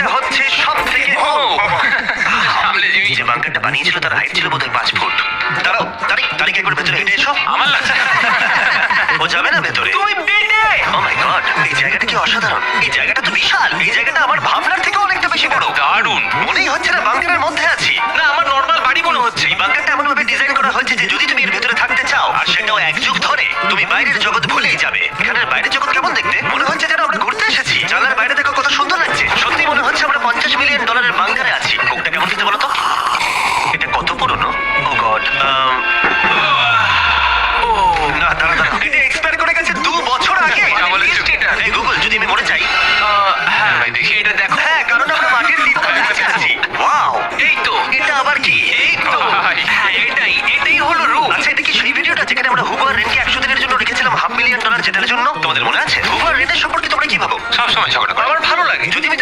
এটা হচ্ছে সব থেকে সামলে জিমি। যে বাঙ্কারটা বানিয়েছিল তার হাইট ছিল বোধহয় 5 ফুট। দাঁড়াও, তারিখ একবার ভেতরে হেঁটে এসো। আমার লাগছে ও যাবে না ভেতরে। তুমি বেটে ও মাই গড, এই জায়গাটা কি অসাধারণ। এই জায়গাটা তো বিশাল। এই জায়গাটা আমার ভাবনার থেকে অনেকটা বেশি বড়। দারুণ। মনেই হচ্ছে না বাঙ্কারের মধ্যে আছি। না আমার নর্মাল বাড়ি মনে হচ্ছে। এই বাঙ্কারটা এমন ভাবে ডিজাইন করা হয়েছে যে যদি তুমি এর ভেতরে থাকতে চাও আর সেটাও 1 যুগ ধরে, তুমি বাইরের জগৎ ভুলেই যাবে। এখানের বাইরের জগৎ কেমন দেখতে? মনে হচ্ছে যেন আমরা ঘুরতে এসেছি। জানলার বাইরে দেখো কত সুন্দর লাগছে। সত্যি মনে হচ্ছে আমরা $50 মিলিয়ন বাঙ্কারে আছি। কোকটা কেমন খেতে বলো তো? এটা কত পুরনো? ও গড। না দাঁড়া, এটা এক্সপায়ার করে গেছে 2 বছর আগে। যা বলেছো। এই গুগল, যদি আমি মরে যাই? হ্যাঁ ভাই দেখি এটা দেখো। হ্যাঁ, কারণ আমরা মাটির নিচে আছি। ওয়াও, এই তো এটা আবার কি? এই তো হ্যাঁ এটাই হলো রুম। আচ্ছা, এটা কি সেই ভিডিওটা যেখানে আমরা হুগো আর রেনকে 100 দিনের জন্য রেখেছিলাম $500 মিলিয়ন জেতার জন্য? তোমাদের মনে আছে? হুগো আর রেনের সম্পর্কে তোমরা কি ভাবো? সব সময়